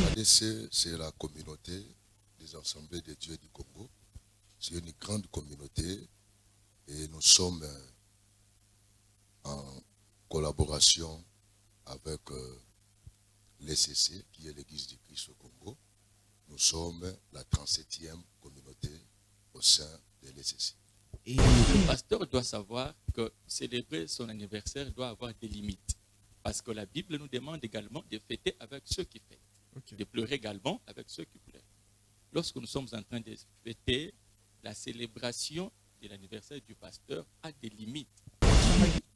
ADC, c'est la communauté des Assemblées de Dieu du Congo. C'est une grande communauté et nous sommes en collaboration avec l'ECC, qui est l'Église du Christ au Congo. Nous sommes la 37e communauté au sein de l'ECC. Et le pasteur doit savoir que célébrer son anniversaire doit avoir des limites. Parce que la Bible nous demande également de fêter avec ceux qui fêtent. Okay. De pleurer également avec ceux qui pleurent. Lorsque nous sommes en train de fêter, la célébration de l'anniversaire du pasteur a des limites.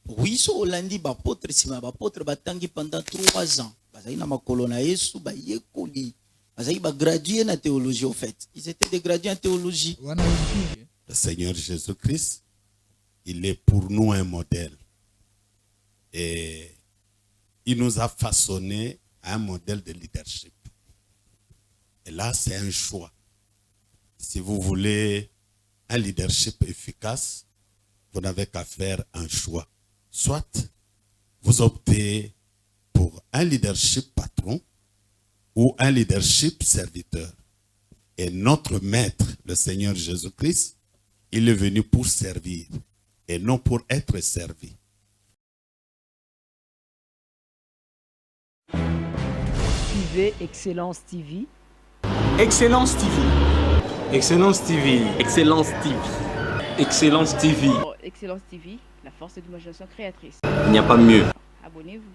Oui, so lundi, bapôtre sima bapôtre batangi pendant 3 ans. Bazai na makolo na Yesu ba yekoli. Bazai ba gradué na théologie au fait. Ils étaient des gradués en théologie. Le Seigneur Jésus-Christ, il est pour nous un modèle. Et il nous a façonné un modèle de leadership. Et là, c'est un choix. Si vous voulez un leadership efficace, vous n'avez qu'à faire un choix. Soit vous optez pour un leadership patron ou un leadership serviteur. Et notre maître, le Seigneur Jésus-Christ, il est venu pour servir et non pour être servi. Suivez Excellence TV. Excellence TV. Excellence TV. Excellence TV. Excellence TV. Oh, Excellence TV, la force de l'imagination créatrice. Il n'y a pas mieux. Abonnez-vous.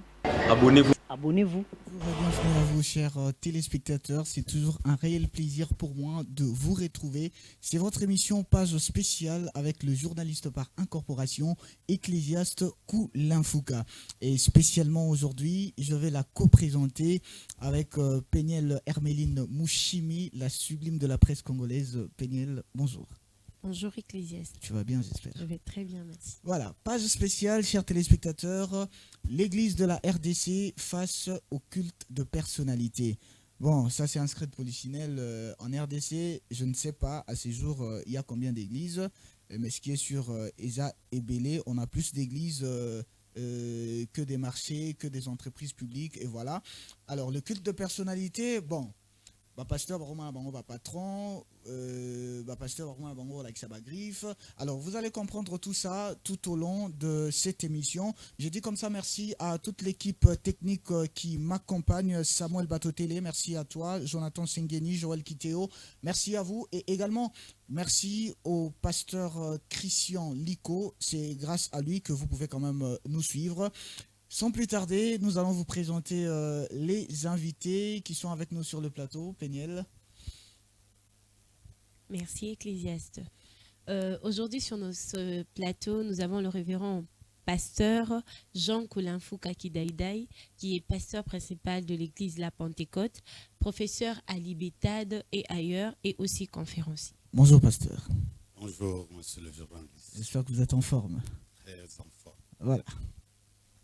Abonnez-vous. Abonnez-vous. Bienvenue à vous, chers téléspectateurs. C'est toujours un réel plaisir pour moi de vous retrouver. C'est votre émission Page spéciale avec le journaliste par incorporation, Ecclésiaste Koulinfouka. Et spécialement aujourd'hui, je vais la co-présenter avec Péniel Herméline Mouchimi, la sublime de la presse congolaise. Péniel, bonjour. Bonjour Ecclésiaste. Tu vas bien, j'espère. Je vais très bien, merci. Voilà, page spéciale, chers téléspectateurs, l'église de la RDC face au culte de personnalité. Bon, ça c'est un secret de polichinelle. En RDC, je ne sais pas, à ces jours, il y a combien d'églises, mais ce qui est sur ESA et Bélé, on a plus d'églises que des marchés, que des entreprises publiques, et voilà. Alors, le culte de personnalité, bon, pasteur Romain Bango patron, pasteur Romain Bango avec sa griffe. Alors vous allez comprendre tout ça tout au long de cette émission. Je dis comme ça merci à toute l'équipe technique qui m'accompagne. Samuel Batotélé, merci à toi. Jonathan Sengeni, Joël Kiteo, merci à vous. Et également merci au pasteur Christian Lico. C'est grâce à lui que vous pouvez quand même nous suivre. Sans plus tarder, nous allons vous présenter les invités qui sont avec nous sur le plateau. Péniel. Merci Ecclésiaste. Aujourd'hui sur notre plateau, nous avons le révérend pasteur Jean Koulinfouka Kidaïdaï, qui est pasteur principal de l'église La Pentecôte, professeur à l'IBETAD et ailleurs, et aussi conférencier. Bonjour pasteur. Bonjour monsieur le journaliste. J'espère que vous êtes en forme. Très en forme. Voilà.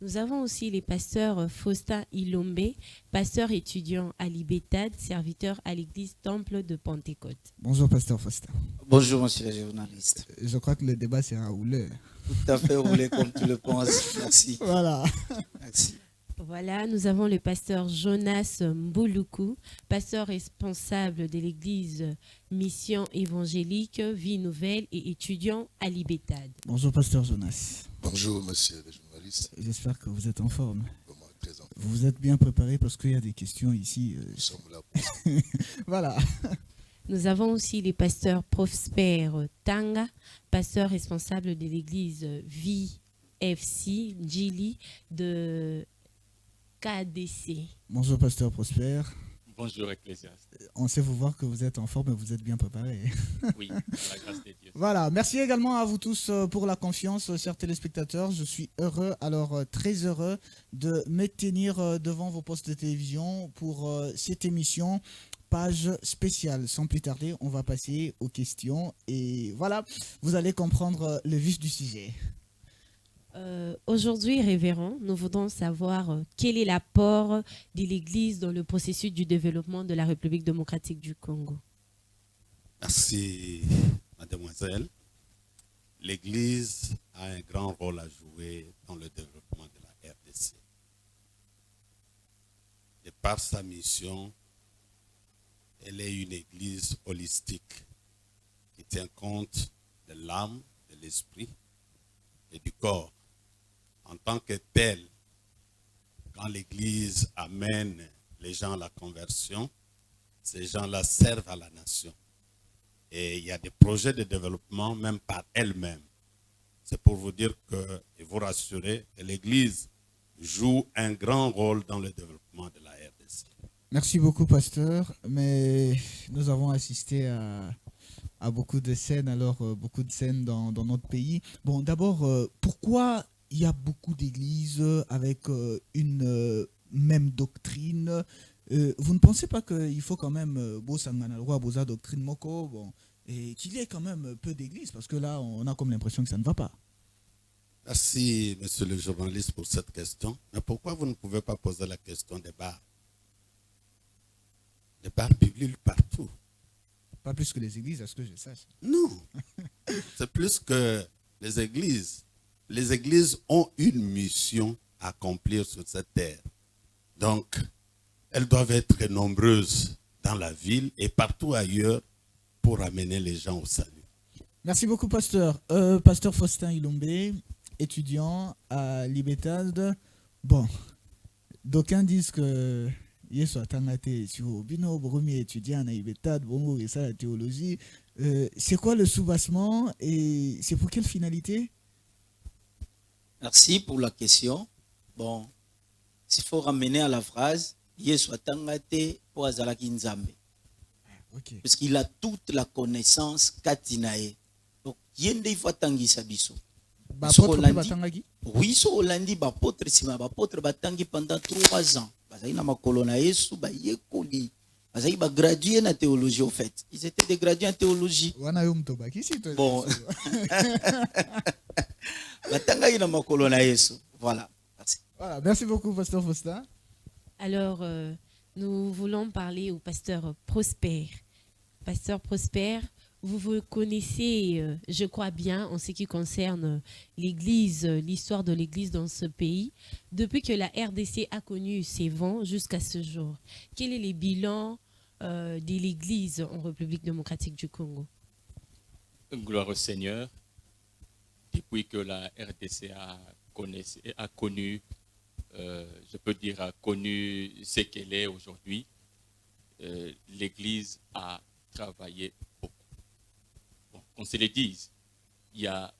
Nous avons aussi les pasteurs Faustin Ilombe, pasteur étudiant à l'IBETAD, serviteur à l'église Temple de Pentecôte. Bonjour pasteur Faustin. Bonjour monsieur le journaliste. Je crois que le débat sera roulé. Tout à fait roulé comme tu le penses. Merci. Voilà. Merci. Voilà, nous avons le pasteur Jonas Mbouloukou, pasteur responsable de l'église Mission évangélique, Vie Nouvelle et étudiant à l'IBETAD. Bonjour pasteur Jonas. Bonjour monsieur le journaliste. J'espère que vous êtes en forme. Très en forme. Vous êtes bien préparé parce qu'il y a des questions ici. Nous sommes là. Voilà. Nous avons aussi les pasteurs Prosper Tanga, pasteur responsable de l'église VFC Djili de KDC. Bonjour pasteur Prosper. Bonjour Ecclésiaste. On sait vous voir que vous êtes en forme et vous êtes bien préparé. Oui, par la grâce de Dieu. Voilà, merci également à vous tous pour la confiance, chers téléspectateurs. Je suis heureux, alors très heureux de me tenir devant vos postes de télévision pour cette émission Page spéciale. Sans plus tarder, on va passer aux questions et voilà, vous allez comprendre le vif du sujet. Aujourd'hui, révérend, nous voudrons savoir quel est l'apport de l'Église dans le processus du développement de la République démocratique du Congo. Merci, mademoiselle. L'Église a un grand rôle à jouer dans le développement de la RDC. De par sa mission, elle est une église holistique qui tient compte de l'âme, de l'esprit et du corps. En tant que telle, quand l'église amène les gens à la conversion, ces gens-là servent à la nation. Et il y a des projets de développement même par elle-même. C'est pour vous dire que, et vous rassurer, que l'église joue un grand rôle dans le développement de la RDC. Merci beaucoup, pasteur. Mais nous avons assisté à beaucoup de scènes, beaucoup de scènes dans notre pays. Bon, d'abord, pourquoi il y a beaucoup d'églises avec une même doctrine? Vous ne pensez pas qu'il faut quand même Bosa doctrine Moko, bon, et qu'il y ait quand même peu d'églises? Parce que là, on a comme l'impression que ça ne va pas. Merci, monsieur le journaliste, pour cette question. Mais pourquoi vous ne pouvez pas poser la question des bars? Des bars publics partout. Pas plus que les églises, à ce que je sache. Non. C'est plus que les églises. Les églises ont une mission à accomplir sur cette terre. Donc, elles doivent être nombreuses dans la ville et partout ailleurs pour amener les gens au salut. Merci beaucoup, pasteur. Pasteur Faustin Ilombe, étudiant à Libetad. Bon, d'aucuns disent que Yesu Atangate sur Bino, premier étudiant à Libetad, bon, et ça, la théologie. C'est quoi le sous-bassement et c'est pour quelle finalité? Merci pour la question. Bon, s'il faut ramener à la phrase, Yesu Atangate pour Azalaki Nzambe. Okay. Parce qu'il a toute la connaissance Katinae. Donc, yende il faut tangi sabiso. Oui, so Olandi, apôtre sima, apôtre batangi pendant 3 ans. Bazaï na makolona Yesu, ba yekoli. Bazaï ba gradué na théologie au fait. Ils étaient des gradués en théologie. Bon. Batangi na makolona Yesu. Voilà. Merci. Voilà, merci beaucoup, pasteur Faustin. Alors, nous voulons parler au pasteur Prosper. Pasteur Prosper, vous vous connaissez, je crois bien, en ce qui concerne l'Église, l'histoire de l'Église dans ce pays, depuis que la RDC a connu ses vents jusqu'à ce jour. Quel est le bilan de l'Église en République démocratique du Congo? Gloire au Seigneur. Depuis que la RDC a connu, je peux dire, a connu ce qu'elle est aujourd'hui, l'Église a travaillé beaucoup. Bon, qu'on se le dise, il y a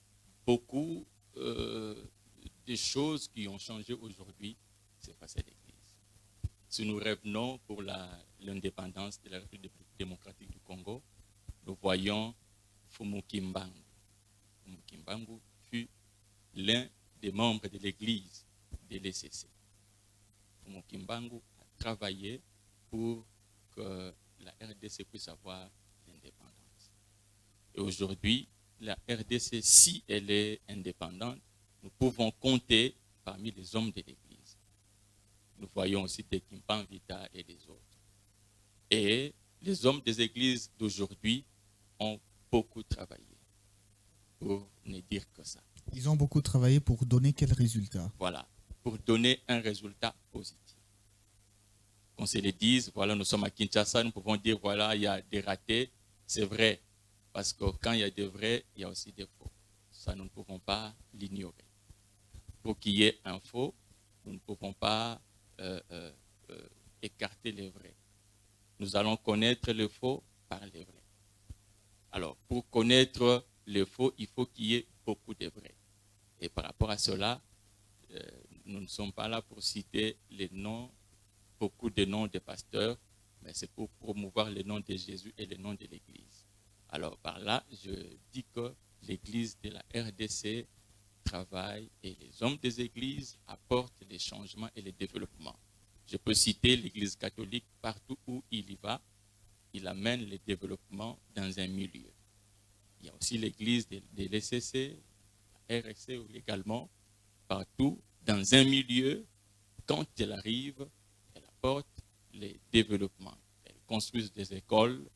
beaucoup de choses qui ont changé aujourd'hui, c'est face à l'Église. Si nous revenons pour l'indépendance de la République démocratique du Congo, nous voyons Fumu Kimbangu. Fumu Kimbangu fut l'un des membres de l'Église de l'ECC. Fumu Kimbangu a travaillé pour que la RDC puisse avoir l'indépendance. Et aujourd'hui, la RDC, si elle est indépendante, nous pouvons compter parmi les hommes de l'Église. Nous voyons aussi des Kimpan Vita et des autres. Et les hommes des églises d'aujourd'hui ont beaucoup travaillé, pour ne dire que ça. Ils ont beaucoup travaillé pour donner quel résultat? Voilà, pour donner un résultat positif. Qu'on se le dise, voilà, nous sommes à Kinshasa, nous pouvons dire, voilà, il y a des ratés, c'est vrai, parce que quand il y a des vrais, il y a aussi des faux. Ça, nous ne pouvons pas l'ignorer. Pour qu'il y ait un faux, nous ne pouvons pas écarter les vrais. Nous allons connaître le faux par les vrais. Alors, pour connaître le faux, il faut qu'il y ait beaucoup de vrais. Et par rapport à cela, nous ne sommes pas là pour citer les noms, beaucoup de noms de pasteurs, mais c'est pour promouvoir le nom de Jésus et le nom de l'Église. Alors, par là, je dis que l'Église de la RDC travaille et les hommes des églises apportent les changements et les développements. Je peux citer l'Église catholique, partout où il y va, il amène le développement dans un milieu. Il y a aussi l'Église de l'ECC, la RSC également, partout, dans un milieu, quand elle arrive, elle apporte les développements. Elle construit des écoles,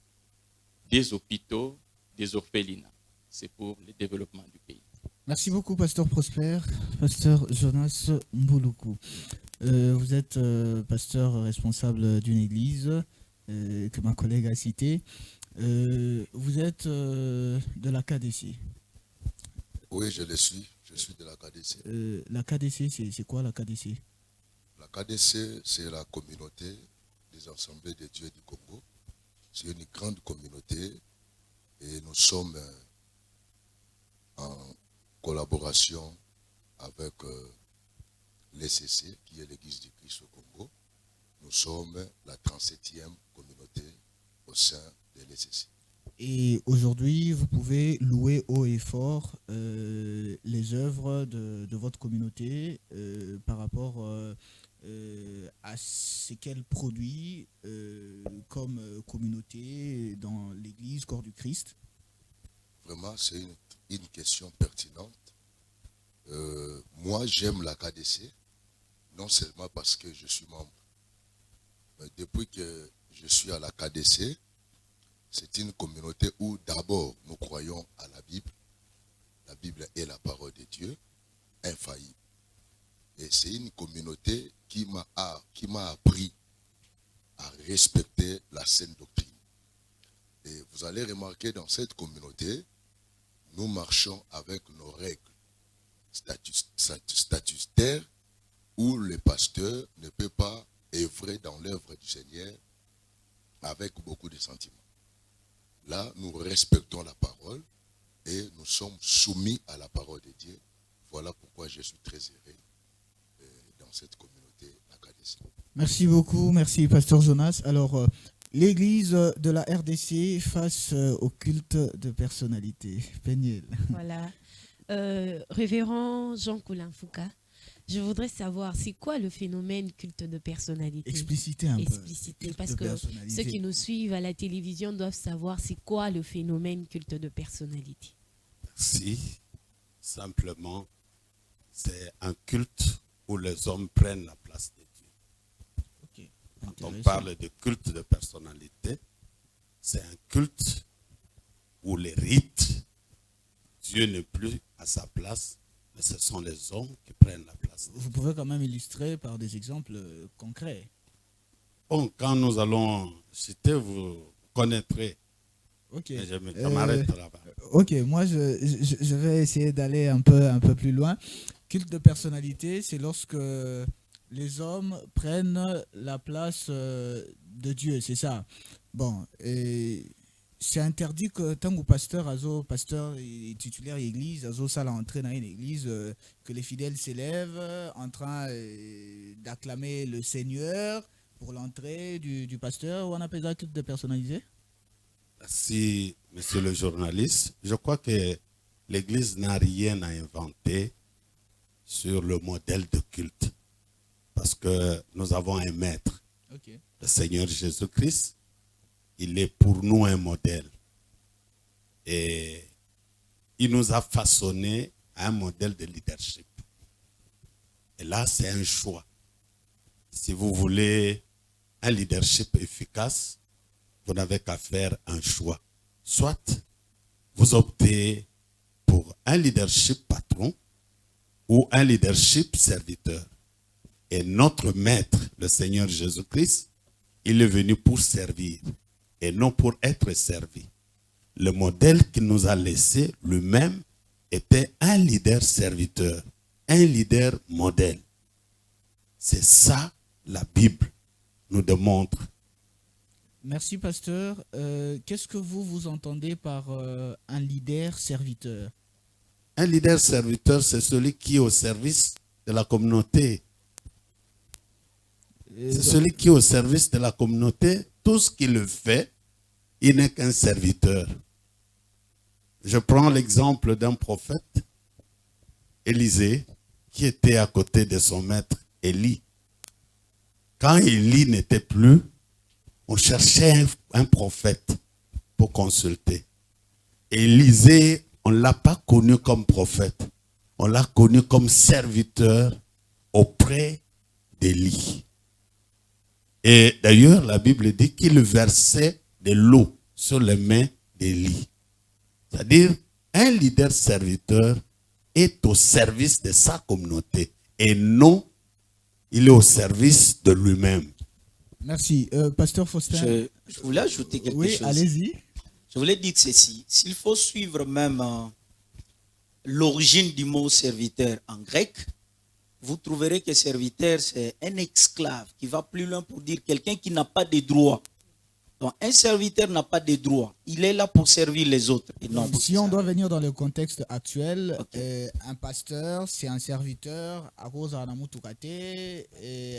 des hôpitaux, des orphelinats. C'est pour le développement du pays. Merci beaucoup, pasteur Prosper. Pasteur Jonas Mbouloukou. Vous êtes pasteur responsable d'une église. que ma collègue a cité. Vous êtes de la KDC. Oui, je le suis. Je suis de la KDC. La KDC, c'est quoi la KDC? La KDC, c'est la communauté des Assemblées de Dieu du Congo. C'est une grande communauté et nous sommes en collaboration avec l'ECC, qui est l'Église du Christ au Congo. Nous sommes la 37e communauté au sein de l'ECC. Et aujourd'hui, vous pouvez louer haut et fort les œuvres de votre communauté par rapport à ce qu'elle produit comme communauté dans l'Église Corps du Christ. Vraiment, c'est une question pertinente. Moi, j'aime la KDC, non seulement parce que je suis membre, mais depuis que je suis à la KDC, c'est une communauté où d'abord nous croyons à la Bible. La Bible est la parole de Dieu, infaillible. Et c'est une communauté qui m'a appris à respecter la saine doctrine. Et vous allez remarquer dans cette communauté, nous marchons avec nos règles statutaires où le pasteur ne peut pas œuvrer dans l'œuvre du Seigneur avec beaucoup de sentiments. Là, nous respectons la parole et nous sommes soumis à la parole de Dieu. Voilà pourquoi je suis très heureux dans cette communauté académique. Merci beaucoup, merci Pasteur Jonas. Alors, l'Église de la RDC face au culte de personnalité. Péniel. Voilà. Révérend Jean Koulanfouka, je voudrais savoir, c'est quoi le phénomène culte de personnalité? Expliciter un peu. Expliciter, parce que ceux qui nous suivent à la télévision doivent savoir c'est quoi le phénomène culte de personnalité. Merci. Simplement, c'est un culte où les hommes prennent la place de Dieu. Okay. Quand on parle de culte de personnalité, c'est un culte où les rites, Dieu n'est plus à sa place, mais ce sont les hommes qui prennent la place. Vous pouvez quand même illustrer par des exemples concrets. Bon, quand nous allons citer, vous connaîtrez. Ok. Je m'arrête là-bas. Ok, moi je vais essayer d'aller un peu plus loin. Culte de personnalité, c'est lorsque les hommes prennent la place de Dieu, c'est ça. Bon, et c'est interdit que tant que pasteur et titulaire d'église, ça l'a entré dans une église, que les fidèles s'élèvent en train d'acclamer le Seigneur pour l'entrée du pasteur. On appelle ça culte de personnalité. Merci, monsieur le journaliste. Je crois que l'église n'a rien à inventer sur le modèle de culte. Parce que nous avons un maître, le Seigneur Jésus-Christ. Il est pour nous un modèle. Et il nous a façonné un modèle de leadership. Et là, c'est un choix. Si vous voulez un leadership efficace, vous n'avez qu'à faire un choix. Soit vous optez pour un leadership patron ou un leadership serviteur. Et notre maître, le Seigneur Jésus-Christ, il est venu pour servir et non pour être servi. Le modèle qu'il nous a laissé lui-même était un leader serviteur, un leader modèle. C'est ça la Bible nous démontre. Merci pasteur. Qu'est-ce que vous entendez par un leader serviteur? Un leader serviteur, c'est celui qui est au service de la communauté. C'est celui qui est au service de la communauté. Tout ce qu'il fait, il n'est qu'un serviteur. Je prends l'exemple d'un prophète, Élisée, qui était à côté de son maître Élie. Quand Élie n'était plus, on cherchait un prophète pour consulter. Élisée, on ne l'a pas connu comme prophète. On l'a connu comme serviteur auprès d'Élie. Et d'ailleurs, la Bible dit qu'il versait de l'eau sur les mains d'Élie. C'est-à-dire, un leader serviteur est au service de sa communauté et non, il est au service de lui-même. Merci. Pasteur Faustin. Je voulais ajouter quelque oui, chose. Oui, allez-y. Je voulais dire ceci. S'il faut suivre même l'origine du mot serviteur en grec, vous trouverez que serviteur, c'est un esclave qui va plus loin pour dire quelqu'un qui n'a pas de droits. Donc, un serviteur n'a pas de droits. Il est là pour servir les autres. Et non donc, si on doit venir dans le contexte actuel, okay. Un pasteur, c'est un serviteur, à cause à la mutukate,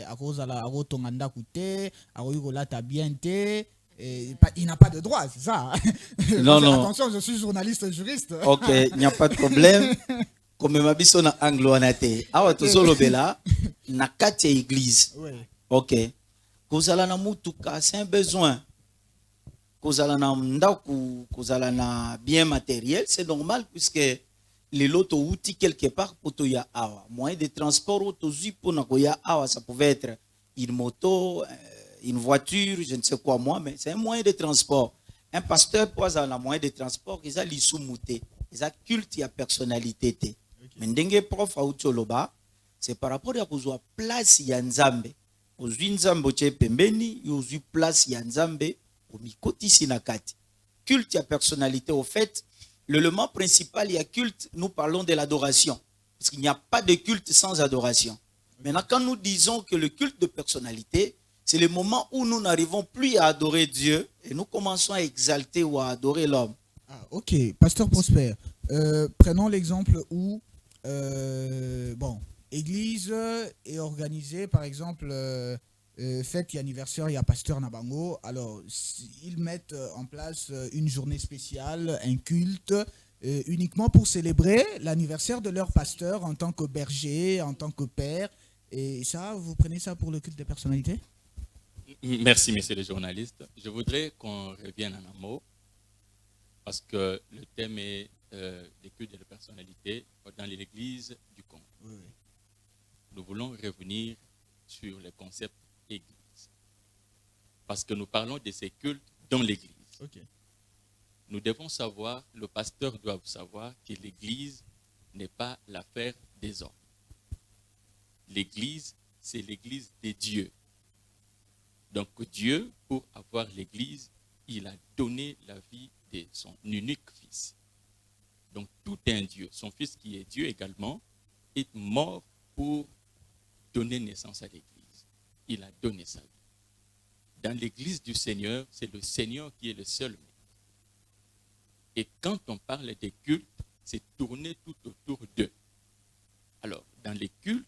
à cause à la rotonganda kute, à la tabiente. Il n'a pas de droit, c'est ça. Non, non. Attention, je suis journaliste juriste. Ok, il n'y a pas de problème. Comme ma biso na anglo-anate. Awa tozolo bela, na kate église. Ok. Kozala na mutuka, c'est un besoin. Kozala na ndaku, kozala na bien matériel, c'est normal puisque les loto outil quelque part pour toya awa. Moyen de transport autozi pour na koya awa, ça pouvait être une moto, une voiture, je ne sais quoi moi, mais c'est un moyen de transport. Un pasteur pour avoir un moyen de transport, il a l'issoumouté, il a culte, il a personnalité. Mais ndenge prof a utoloba, c'est par rapport à la place ya nzambe. Ozwi nzambe che pembeni, ozwi place ya nzambe au mikoti sinakati. Culte ya personnalité au fait, l'élément principal ya culte, nous parlons de l'adoration. Parce qu'il n'y a pas de culte sans adoration. Maintenant, quand nous disons que le culte de personnalité, c'est le moment où nous n'arrivons plus à adorer Dieu et nous commençons à exalter ou à adorer l'homme. Ah, ok, Pasteur Prosper, prenons l'exemple où, Église est organisée, par exemple, fête et anniversaire, il y a Pasteur Nabango. Alors, ils mettent en place une journée spéciale, un culte, uniquement pour célébrer l'anniversaire de leur pasteur en tant que berger, en tant que père. Et ça, vous prenez ça pour le culte des personnalités? Merci, messieurs les journalistes. Je voudrais qu'on revienne en un mot, parce que le thème est des cultes de personnalité dans l'église du Congo. Oui. Nous voulons revenir sur le concept église, parce que nous parlons de ces cultes dans l'église. Okay. Nous devons savoir, le pasteur doit savoir que l'église n'est pas l'affaire des hommes. L'église, c'est l'église des dieux. Donc Dieu, pour avoir l'église, il a donné la vie de son unique fils. Donc tout est un Dieu. Son fils qui est Dieu également est mort pour donner naissance à l'église. Il a donné sa vie. Dans l'église du Seigneur, c'est le Seigneur qui est le seul maître. Et quand on parle des cultes, c'est tourner tout autour d'eux. Alors, dans les cultes,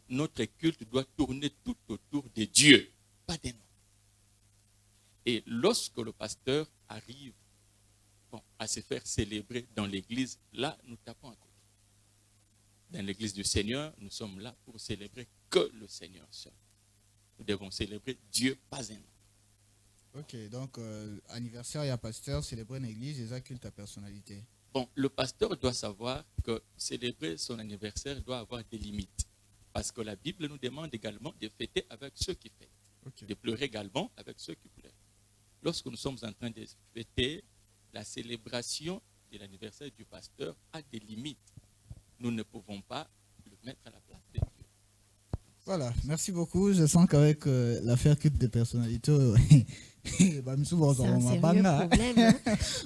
notre culte doit tourner tout autour de Dieu, pas des noms. Et lorsque le pasteur arrive à se faire célébrer dans l'église, là, nous tapons à côté. Dans l'église du Seigneur, nous sommes là pour célébrer que le Seigneur seul. Nous devons célébrer Dieu, pas un homme. Ok, donc anniversaire, il y a pasteur, célébrer une église, et ça culte à personnalité. Bon, le pasteur doit savoir que célébrer son anniversaire doit avoir des limites. Parce que la Bible nous demande également de fêter avec ceux qui fêtent. Okay. De pleurer également avec ceux qui pleurent. Lorsque nous sommes en train de fêter, la célébration de l'anniversaire du pasteur a des limites. Nous ne pouvons pas le mettre à la place de Dieu. Voilà, merci beaucoup. Je sens qu'avec l'affaire culte de personnalité, c'est un sérieux problème. Hein?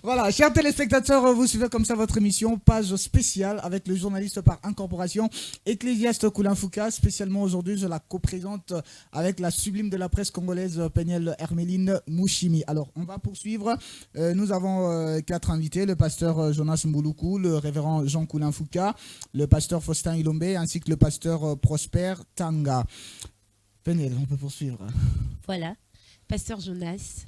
Voilà, chers téléspectateurs, vous suivez comme ça votre émission, page spéciale avec le journaliste par incorporation, Ecclésiaste Koulinfouka. Spécialement aujourd'hui, je la co-présente avec la sublime de la presse congolaise, Péniel Herméline Mouchimi. Alors, on va poursuivre. Nous avons 4 invités, le pasteur Jonas Mbouloukou, le révérend Jean Koulinfouka, le pasteur Faustin Ilombe, ainsi que le pasteur Prosper Tanga. Péniel, on peut poursuivre. Voilà. Pasteur Jonas,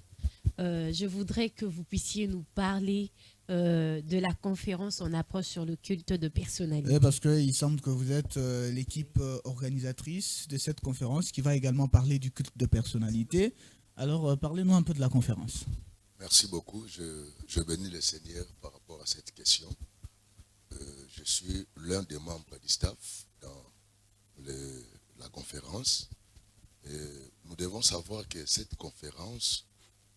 je voudrais que vous puissiez nous parler de la conférence en approche sur le culte de personnalité. Parce qu'il semble que vous êtes l'équipe organisatrice de cette conférence qui va également parler du culte de personnalité. Alors, parlez-nous un peu de la conférence. Merci beaucoup. Je bénis le Seigneur par rapport à cette question. Je suis l'un des membres du staff dans la conférence. Et nous devons savoir que cette conférence,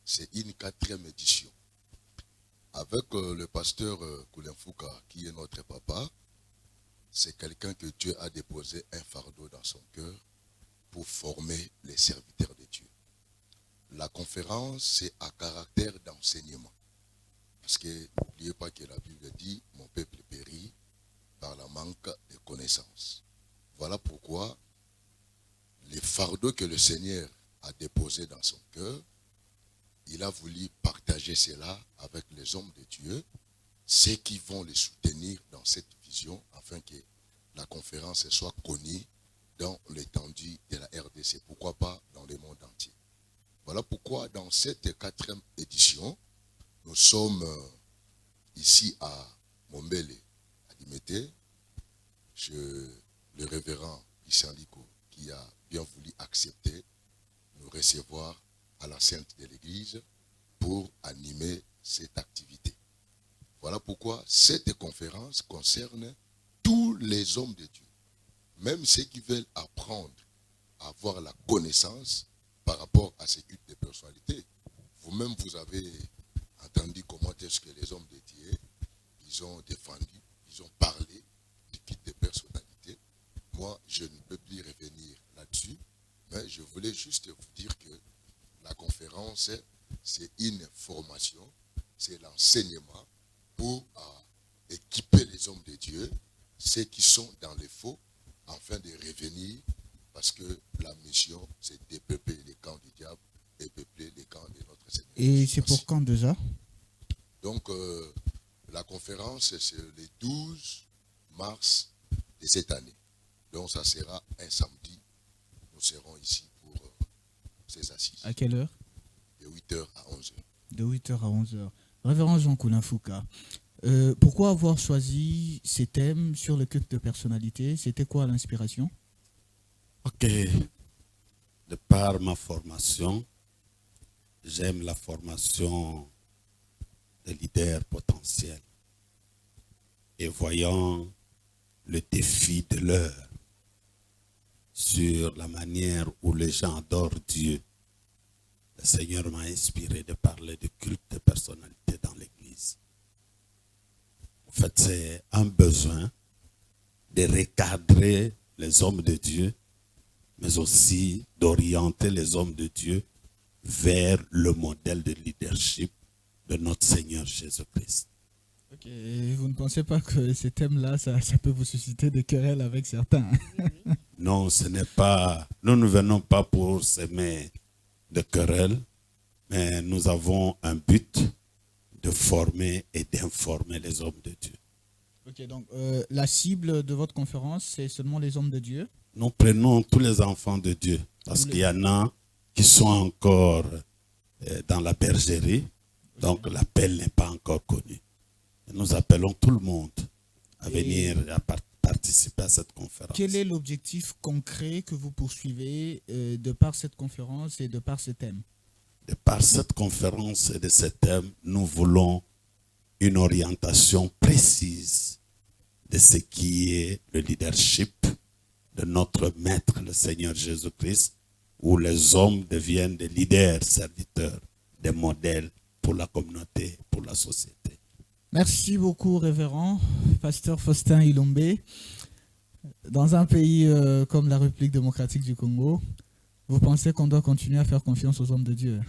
c'est une 4e édition. Avec le pasteur Koulinfouka, qui est notre papa, c'est quelqu'un que Dieu a déposé un fardeau dans son cœur pour former les serviteurs de Dieu. la conférence, c'est à caractère d'enseignement. Parce que n'oubliez pas que la Bible dit, mon peuple périt par le manque de connaissances. Voilà pourquoi les fardeaux que le Seigneur a déposés dans son cœur, il a voulu partager cela avec les hommes de Dieu, ceux qui vont les soutenir dans cette vision, afin que la conférence soit connue dans l'étendue de la RDC, pourquoi pas dans le monde entier. Voilà pourquoi dans cette 4e édition, nous sommes ici à Mombele, à Limete, le révérend Issanliko, qui a bien voulu accepter nous recevoir à l'enceinte de l'église pour animer cette activité. Voilà pourquoi cette conférence concerne tous les hommes de Dieu, même ceux qui veulent apprendre à avoir la connaissance par rapport à ces cultes de personnalité. Vous-même, vous avez entendu comment est-ce que les hommes de Dieu, ils ont défendu, ils ont parlé du culte de personnalité. Moi, je ne peux plus revenir là-dessus, mais je voulais juste vous dire que la conférence, c'est une formation, c'est l'enseignement pour équiper les hommes de Dieu, ceux qui sont dans les faux, afin de revenir, parce que la mission, c'est dépeupler les camps du diable et peupler les camps de notre Seigneur. Et c'est pour quand déjà? Donc, la conférence, c'est le 12 mars de cette année. Donc, ça sera un samedi. Nous serons ici pour ces assises. À quelle heure? De 8h à 11h. De 8h à 11h. Révérend Jean-Claude Linfouka, pourquoi avoir choisi ces thèmes sur le culte de personnalité? C'était quoi l'inspiration? Ok. De par ma formation, j'aime la formation de leaders potentiels. Et voyant le défi de l'heure sur la manière où les gens adorent Dieu, le Seigneur m'a inspiré de parler de culte de personnalité dans l'Église. En fait, c'est un besoin de recadrer les hommes de Dieu, mais aussi d'orienter les hommes de Dieu vers le modèle de leadership de notre Seigneur Jésus-Christ. Ok, vous ne pensez pas que ces thèmes-là, ça peut vous susciter des querelles avec certains? Non, ce n'est pas... Nous ne venons pas pour s'aimer de querelles, mais nous avons un but de former et d'informer les hommes de Dieu. Ok, donc la cible de votre conférence, c'est seulement les hommes de Dieu? Nous prenons tous les enfants de Dieu, parce qu'il y en a qui sont encore dans la bergerie, donc l'appel n'est pas encore connu. Nous appelons tout le monde à venir à participer à cette conférence. Quel est l'objectif concret que vous poursuivez de par cette conférence et de par ce thème? De par cette conférence et de ce thème, nous voulons une orientation précise de ce qui est le leadership de notre Maître, le Seigneur Jésus-Christ, où les hommes deviennent des leaders, serviteurs, des modèles pour la communauté, pour la société. Merci beaucoup, révérend pasteur Faustin Ilombe. Dans un pays comme la République démocratique du Congo, vous pensez qu'on doit continuer à faire confiance aux hommes de Dieu?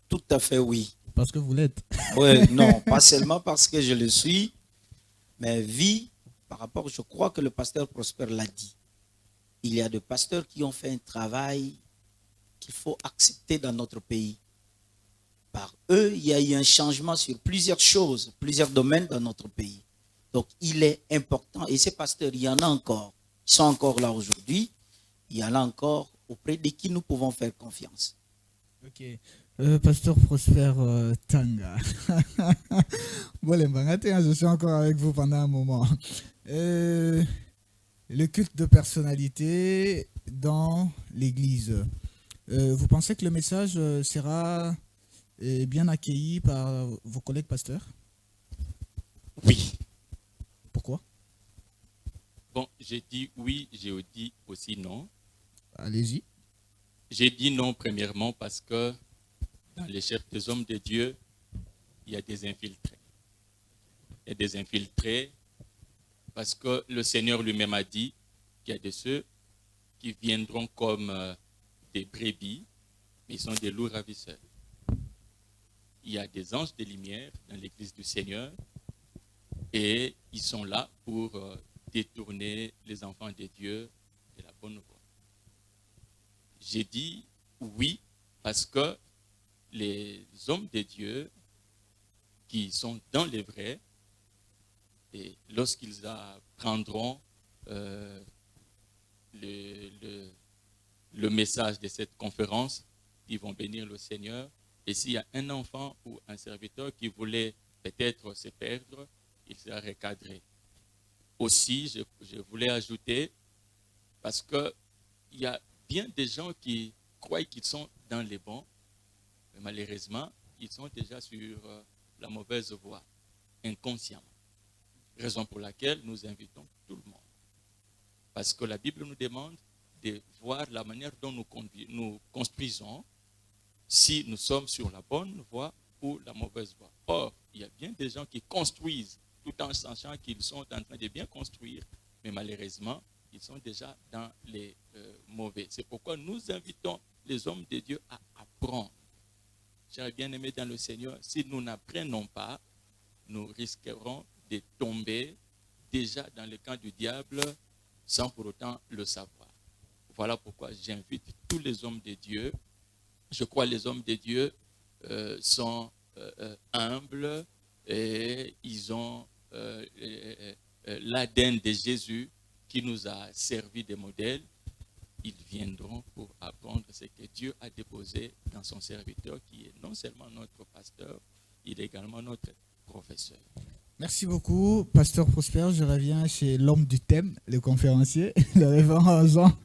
Tout à fait, oui. Parce que vous l'êtes. Oui, non, pas seulement parce que je le suis, mais vie, par rapport, je crois que le pasteur Prosper l'a dit. Il y a des pasteurs qui ont fait un travail qu'il faut accepter dans notre pays. Par eux, il y a eu un changement sur plusieurs choses, plusieurs domaines dans notre pays. Donc, il est important, et ces pasteurs, il y en a encore, qui sont encore là aujourd'hui, il y en a encore auprès de qui nous pouvons faire confiance. Ok. Pasteur Prosper Tanga. Je suis encore avec vous pendant un moment. Le culte de personnalité dans l'Église. Vous pensez que le message sera bien accueilli par vos collègues pasteurs? Oui. Pourquoi? Bon, j'ai dit oui, j'ai dit aussi non. Allez-y. J'ai dit non premièrement parce que dans les chefs des hommes de Dieu, il y a des infiltrés. Il y a des infiltrés parce que le Seigneur lui-même a dit qu'il y a de ceux qui viendront comme des brebis mais ils sont des loups ravisseurs. Il y a des anges de lumière dans l'église du Seigneur et ils sont là pour détourner les enfants de Dieu de la bonne voie. J'ai dit oui parce que les hommes de Dieu qui sont dans les vrais, et lorsqu'ils apprendront le message de cette conférence, ils vont bénir le Seigneur. Et s'il y a un enfant ou un serviteur qui voulait peut-être se perdre, il sera recadré. Aussi, je voulais ajouter, parce qu'il y a bien des gens qui croient qu'ils sont dans les bons, mais malheureusement, ils sont déjà sur la mauvaise voie, inconsciemment. Raison pour laquelle nous invitons tout le monde. Parce que la Bible nous demande de voir la manière dont nous construisons, si nous sommes sur la bonne voie ou la mauvaise voie. Or, il y a bien des gens qui construisent tout en sachant qu'ils sont en train de bien construire, mais malheureusement, ils sont déjà dans les mauvais. C'est pourquoi nous invitons les hommes de Dieu à apprendre. Chers bien-aimés dans le Seigneur, si nous n'apprenons pas, nous risquerons de tomber déjà dans le camp du diable sans pour autant le savoir. Voilà pourquoi j'invite tous les hommes de Dieu. Je crois que les hommes de Dieu sont humbles et ils ont l'ADN de Jésus qui nous a servi de modèle. Ils viendront pour apprendre ce que Dieu a déposé dans son serviteur qui est non seulement notre pasteur, il est également notre professeur. Merci beaucoup, Pasteur Prosper. Je reviens chez l'homme du thème, le conférencier, le révérend Jean.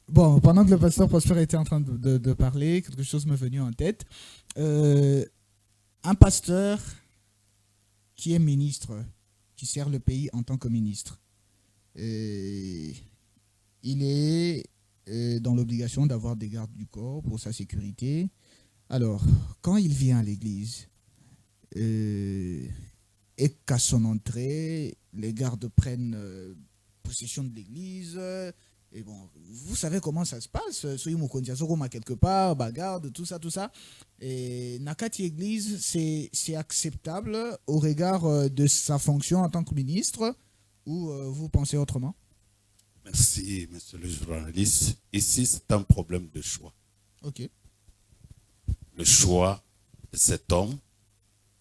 Bon, pendant que le pasteur Prosper était en train de parler, quelque chose m'est venu en tête. Un pasteur qui est ministre, qui sert le pays en tant que ministre, il est dans l'obligation d'avoir des gardes du corps pour sa sécurité. Alors, quand il vient à l'église, et qu'à son entrée, les gardes prennent possession de l'église. Et bon, vous savez comment ça se passe. Soyez quelque part, bagarre, tout ça. Et Nakati Église, c'est acceptable au regard de sa fonction en tant que ministre, ou vous pensez autrement? Merci, monsieur le journaliste. Ici, c'est un problème de choix. Ok. Le choix de cet homme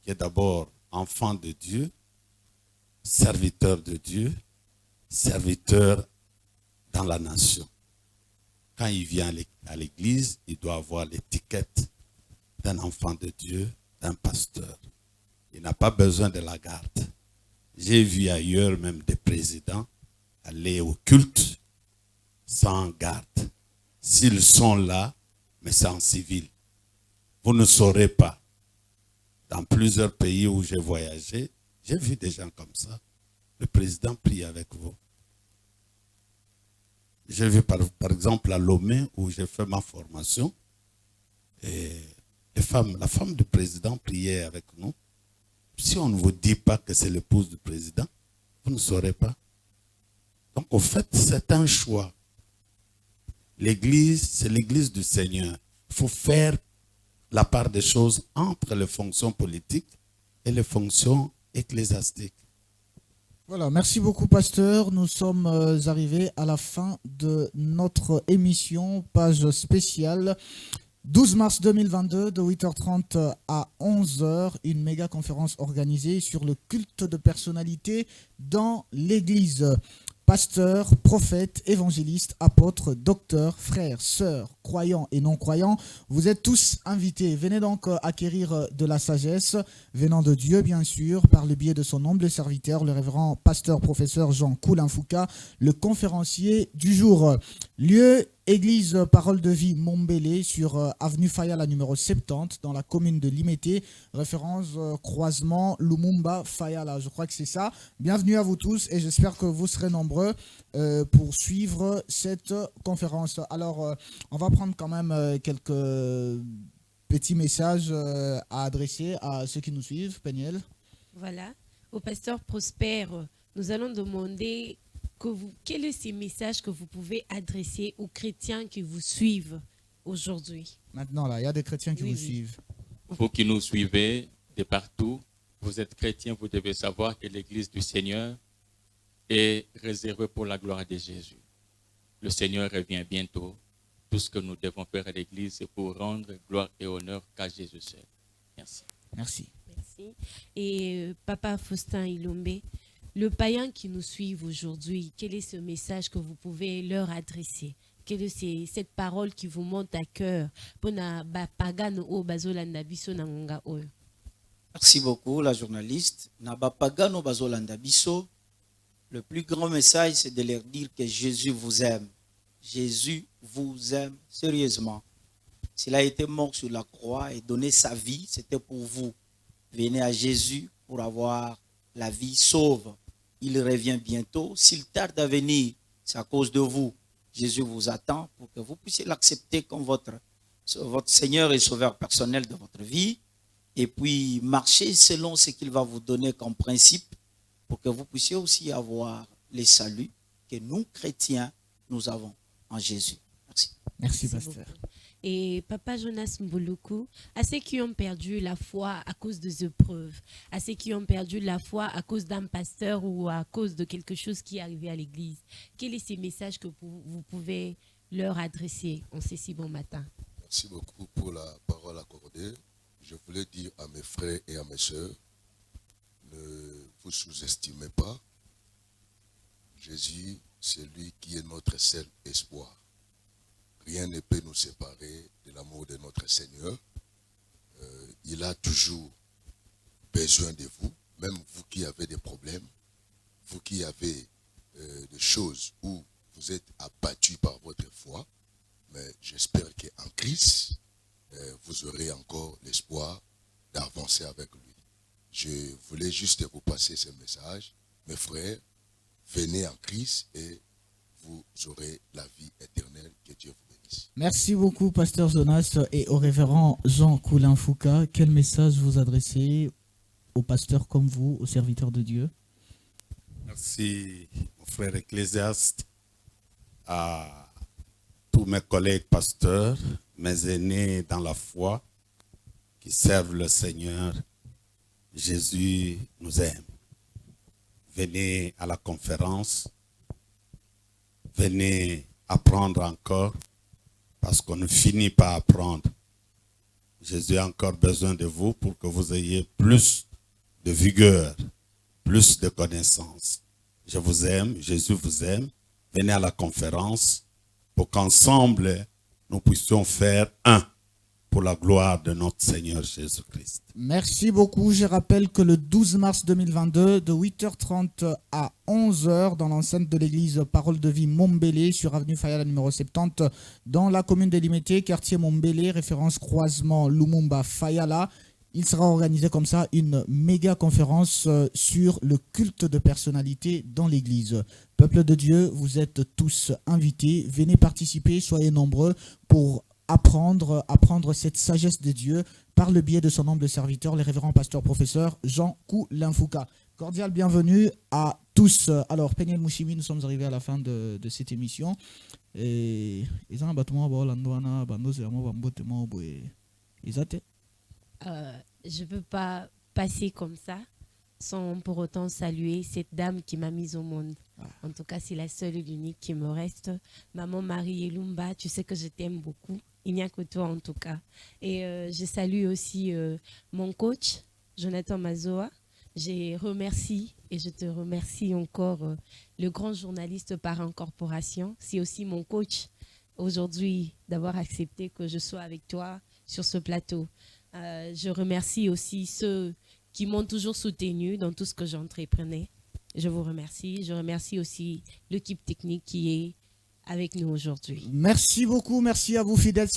qui est d'abord enfant de Dieu, serviteur de Dieu, serviteur dans la nation. Quand il vient à l'église, il doit avoir l'étiquette d'un enfant de Dieu, d'un pasteur. Il n'a pas besoin de la garde. J'ai vu ailleurs même des présidents aller au culte sans garde. S'ils sont là, mais c'est en civil. Vous ne saurez pas. Dans plusieurs pays où j'ai voyagé, j'ai vu des gens comme ça. Le président prie avec vous. J'ai vu par exemple à Lomé où j'ai fait ma formation. Et la femme du président priait avec nous. Si on ne vous dit pas que c'est l'épouse du président, vous ne saurez pas. Donc au fait, c'est un choix. L'église, c'est l'église du Seigneur. Il faut faire la part des choses entre les fonctions politiques et les fonctions ecclésiastiques. Voilà, merci beaucoup, pasteur. Nous sommes arrivés à la fin de notre émission, page spéciale. 12 mars 2022, de 8h30 à 11h, une méga conférence organisée sur le culte de personnalité dans l'Église. Pasteurs, prophètes, évangélistes, apôtres, docteurs, frères, sœurs, croyants et non-croyants, vous êtes tous invités. Venez donc acquérir de la sagesse venant de Dieu, bien sûr, par le biais de son humble serviteur, le révérend pasteur professeur Jean Koulanfouka, le conférencier du jour. Lieu, église Parole de Vie Mombélé sur avenue Fayala numéro 70 dans la commune de Limété, référence croisement Lumumba Fayala, je crois que c'est ça. Bienvenue à vous tous et j'espère que vous serez nombreux pour suivre cette conférence. Alors, on va prendre quand même quelques petits messages à adresser à ceux qui nous suivent. Peniel. Voilà. Au pasteur Prosper, nous allons demander quel est ce message que vous pouvez adresser aux chrétiens qui vous suivent aujourd'hui? Maintenant, là, il y a des chrétiens qui Oui, vous oui. suivent. Vous qui nous suivez de partout, vous êtes chrétiens, vous devez savoir que l'Église du Seigneur est réservée pour la gloire de Jésus. Le Seigneur revient bientôt. Tout ce que nous devons faire à l'Église, c'est pour rendre gloire et honneur qu'à Jésus seul. Merci. Merci. Merci. Et Papa Faustin Ilombe, le païen qui nous suit aujourd'hui, quel est ce message que vous pouvez leur adresser? Quelle est cette parole qui vous monte à cœur? Merci beaucoup, la journaliste. Nabapagano bazolanda biso. Le plus grand message, c'est de leur dire que Jésus vous aime. Jésus vous aime sérieusement. S'il a été mort sur la croix et donné sa vie, c'était pour vous. Venez à Jésus pour avoir la vie sauve. Il revient bientôt. S'il tarde à venir, c'est à cause de vous. Jésus vous attend pour que vous puissiez l'accepter comme votre Seigneur et Sauveur personnel de votre vie. Et puis marcher selon ce qu'il va vous donner comme principe pour que vous puissiez aussi avoir les saluts que nous, chrétiens, nous avons en Jésus. Merci. Merci, pasteur. Beaucoup. Et Papa Jonas Mbuluku, à ceux qui ont perdu la foi à cause des épreuves, à ceux qui ont perdu la foi à cause d'un pasteur ou à cause de quelque chose qui est arrivé à l'église, quel est ce message que vous pouvez leur adresser en ce si bon matin? Merci beaucoup pour la parole accordée. Je voulais dire à mes frères et à mes sœurs, ne vous sous-estimez pas. Jésus, c'est lui qui est notre seul espoir. Rien ne peut nous séparer de l'amour de notre Seigneur. Il a toujours besoin de vous, même vous qui avez des problèmes, vous qui avez des choses où vous êtes abattus par votre foi. Mais j'espère qu'en Christ, vous aurez encore l'espoir d'avancer avec lui. Je voulais juste vous passer ce message. Mes frères, venez en Christ et vous aurez la vie éternelle. Que Dieu vous bénisse. Merci beaucoup, pasteur Jonas, et au révérend Jean Coulin Fouca. Quel message vous adressez aux pasteurs comme vous, aux serviteurs de Dieu? Merci, mon frère ecclésiaste, à tous mes collègues pasteurs, mes aînés dans la foi, qui servent le Seigneur. Jésus nous aime. Venez à la conférence. Venez apprendre encore, parce qu'on ne finit pas à apprendre. Jésus a encore besoin de vous pour que vous ayez plus de vigueur, plus de connaissances. Je vous aime, Jésus vous aime. Venez à la conférence pour qu'ensemble, nous puissions faire un pour la gloire de notre Seigneur Jésus-Christ. Merci beaucoup. Je rappelle que le 12 mars 2022, de 8h30 à 11h, dans l'enceinte de l'église Parole de Vie Mombélé, sur avenue Fayala numéro 70, dans la commune de Limité, quartier Mombélé, référence croisement Lumumba Fayala, il sera organisé comme ça une méga conférence sur le culte de personnalité dans l'église. Peuple de Dieu, vous êtes tous invités. Venez participer, soyez nombreux pour apprendre cette sagesse de Dieu par le biais de son humble serviteur, le révérend pasteur professeur Jean Coulin Fouca. Cordial bienvenue à tous. Alors, Peniel Mouchimi, nous sommes arrivés à la fin de cette émission. Et je ne peux pas passer comme ça sans pour autant saluer cette dame qui m'a mise au monde. En tout cas, c'est la seule et l'unique qui me reste. Maman Marie Elumba, tu sais que je t'aime beaucoup. Il n'y a que toi en tout cas. Et je salue aussi mon coach, Jonathan Mazoa. Je remercie et je te remercie encore le grand journaliste par incorporation. C'est aussi mon coach aujourd'hui d'avoir accepté que je sois avec toi sur ce plateau. Je remercie aussi ceux qui m'ont toujours soutenu dans tout ce que j'entreprenais. Je vous remercie. Je remercie aussi l'équipe technique qui est avec nous aujourd'hui. Merci beaucoup, merci à vous fidèles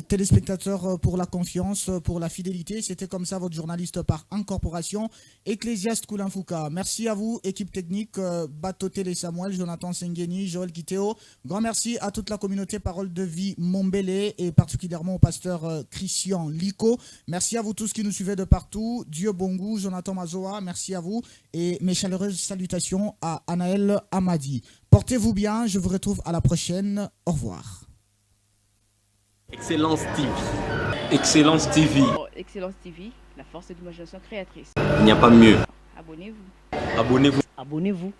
téléspectateurs pour la confiance, pour la fidélité. C'était comme ça votre journaliste par incorporation, Ecclésiaste Koulanfouka. Merci à vous, équipe technique, Bato Télé Samuel, Jonathan Sengeni, Joël Kiteo. Grand merci à toute la communauté Parole de Vie Mombélé et particulièrement au pasteur Christian Liko. Merci à vous tous qui nous suivez de partout. Dieu Bongo, Jonathan Mazoa, merci à vous et mes chaleureuses salutations à Anaël Amadi. Portez-vous bien, je vous retrouve à la prochaine. Au revoir. Excellence TV. Excellence TV. Excellence TV, la force de l'imagination créatrice. Il n'y a pas mieux. Abonnez-vous. Abonnez-vous. Abonnez-vous.